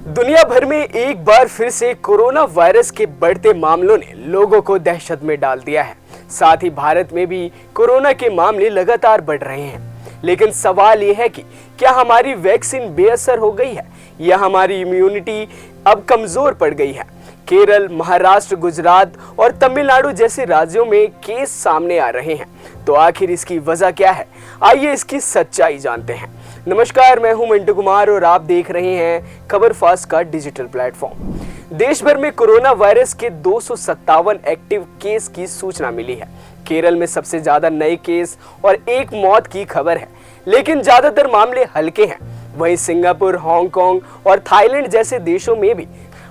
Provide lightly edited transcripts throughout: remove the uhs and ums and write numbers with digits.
दुनिया भर में एक बार फिर से कोरोना वायरस के बढ़ते मामलों ने लोगों को दहशत में डाल दिया है। साथ ही भारत में भी कोरोना के मामले लगातार बढ़ रहे हैं। लेकिन सवाल यह है कि क्या हमारी वैक्सीन बेअसर हो गई है या हमारी इम्यूनिटी अब कमजोर पड़ गई है। केरल, महाराष्ट्र, गुजरात और तमिलनाडु जैसे राज्यों में केस सामने आ रहे हैं। तो आखिर इसकी वजह क्या है, आइए इसकी सच्चाई जानते हैं। नमस्कार, मैं हूं मिंटू कुमार और आप देख रहे हैं खबर फास्ट का डिजिटल प्लेटफॉर्म। देश भर में कोरोना वायरस के 257 एक्टिव केस की सूचना मिली है। केरल में सबसे ज्यादा नए केस और एक मौत की खबर है, लेकिन ज्यादातर मामले हल्के हैं। वहीं सिंगापुर, हांगकांग और थाईलैंड जैसे देशों में भी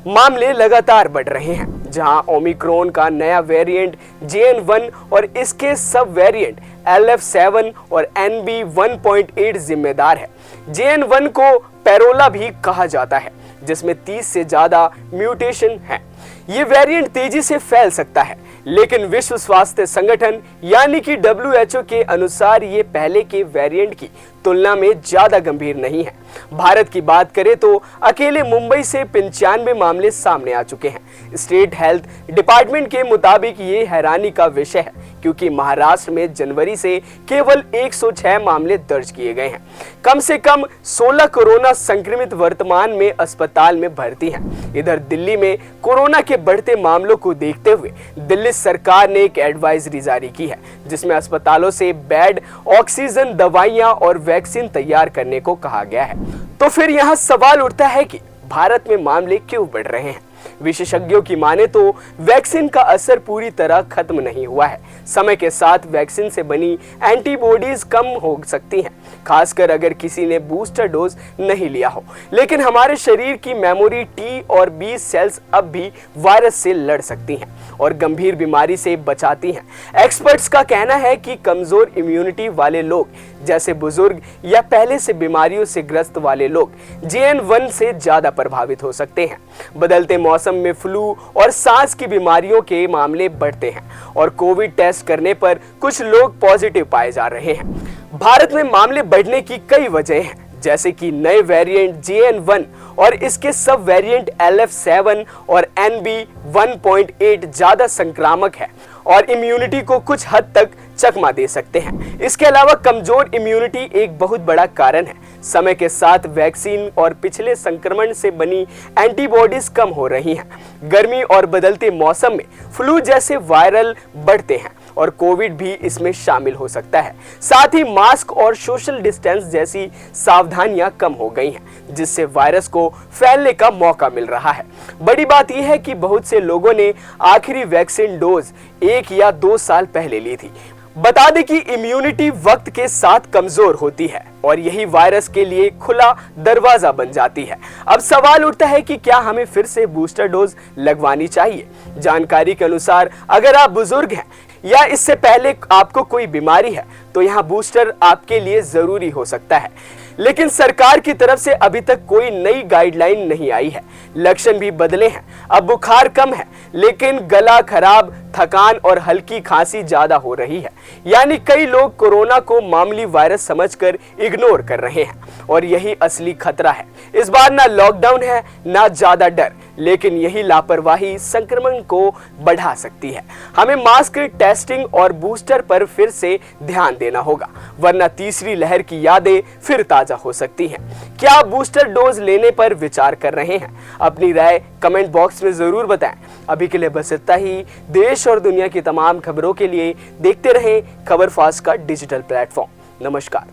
मामले लगातार बढ़ रहे हैं, जहां ओमिक्रॉन का नया वेरिएंट JN.1 और इसके सब वेरिएंट LF7 और NB.1.8 जिम्मेदार है। JN.1 को पेरोला भी कहा जाता है, जिसमें 30 से ज्यादा म्यूटेशन है। ये वेरिएंट तेजी से फैल सकता है, लेकिन विश्व स्वास्थ्य संगठन यानी कि WHO के अनुसार ये पहले के वेरिएंट की तुलना में ज्यादा गंभीर नहीं है। भारत की बात करें तो अकेले मुंबई से 95 मामले सामने आ चुके हैं। स्टेट हेल्थ डिपार्टमेंट के मुताबिक ये हैरानी का विषय है, क्योंकि महाराष्ट्र में जनवरी से केवल 106 मामले दर्ज किए गए हैं। कम से कम 16 कोरोना संक्रमित वर्तमान में अस्पताल में भर्ती हैं। इधर दिल्ली में कोरोना के बढ़ते मामलों को देखते हुए दिल्ली सरकार ने एक एडवाइजरी जारी की है, जिसमें अस्पतालों से बेड, ऑक्सीजन, दवाइयां और वैक्सीन तैयार करने को कहा गया है। तो फिर यहाँ सवाल उठता है कि भारत में मामले क्यों बढ़ रहे हैं। विशेषज्ञों की माने तो वैक्सीन का असर पूरी तरह खत्म नहीं हुआ है। समय के साथ वैक्सीन से बनी एंटीबॉडीज कम हो सकती हैं, खासकर अगर किसी ने बूस्टर डोज नहीं लिया हो। लेकिन हमारे शरीर की मेमोरी T और B सेल्स अब भी वायरस से लड़ सकती हैं और गंभीर बीमारी से बचाती हैं। एक्सपर्ट्स का कहना है कि कमजोर इम्यूनिटी वाले लोग, जैसे बुजुर्ग या पहले से बीमारियों से ग्रस्त वाले लोग, JN.1 से ज्यादा प्रभावित हो सकते हैं। बदलते मौसम में फ्लू और सांस की बीमारियों के मामले बढ़ते हैं और कोविड टेस्ट करने पर कुछ लोग पॉजिटिव पाए जा रहे हैं। भारत में मामले बढ़ने की कई वजह हैं, जैसे कि नए वेरिएंट JN.1 और इसके सब वेरिएंट LF7 और NB.1.8 ज्यादा संक्रामक है और इम्यूनिटी को कुछ हद तक चकमा दे सकते हैं। इसके अलावा कमजोर इम्यूनिटी एक बहुत बड़ा कारण है। समय के साथ वैक्सीन और पिछले संक्रमण से बनी एंटीबॉडीज कम हो रही हैं। गर्मी और बदलते मौसम में फ्लू जैसे वायरल बढ़ते हैं और कोविड भी इसमें शामिल हो सकता है। साथ ही मास्क और सोशल डिस्टेंस जैसी सावधानियां कम हो गई हैं, जिससे वायरस को फैलने का मौका मिल रहा है। बड़ी बात यह है कि बहुत से लोगों ने आखिरी वैक्सीन डोज 1 या 2 साल पहले ली थी। बता दें कि इम्यूनिटी वक्त के साथ कमजोर होती है और यही वायरस के लिए खुला दरवाजा बन जाती है। अब सवाल उठता है कि क्या हमें फिर से बूस्टर डोज लगवानी चाहिए। जानकारी के अनुसार अगर आप बुजुर्ग हैं या इससे पहले आपको कोई बीमारी है तो यहाँ बूस्टर आपके लिए जरूरी हो सकता है। लेकिन सरकार की तरफ से अभी तक कोई नई गाइडलाइन नहीं आई है। लक्षण भी बदले हैं। अब बुखार कम है, लेकिन गला खराब, थकान और हल्की खांसी ज्यादा हो रही है। यानी कई लोग कोरोना को मामूली वायरस समझकर इग्नोर कर रहे हैं और यही असली खतरा है। इस बार ना लॉकडाउन है, ना ज्यादा डर, लेकिन यही लापरवाही संक्रमण को बढ़ा सकती है। हमें मास्क, टेस्टिंग और बूस्टर पर फिर से ध्यान देना होगा, वरना तीसरी लहर की यादें फिर ताजा हो सकती हैं। क्या आप बूस्टर डोज लेने पर विचार कर रहे हैं? अपनी राय कमेंट बॉक्स में जरूर बताएं। अभी के लिए बस इतना ही। देश और दुनिया की तमाम खबरों के लिए देखते रहें खबर फास्ट का डिजिटल प्लेटफॉर्म। नमस्कार।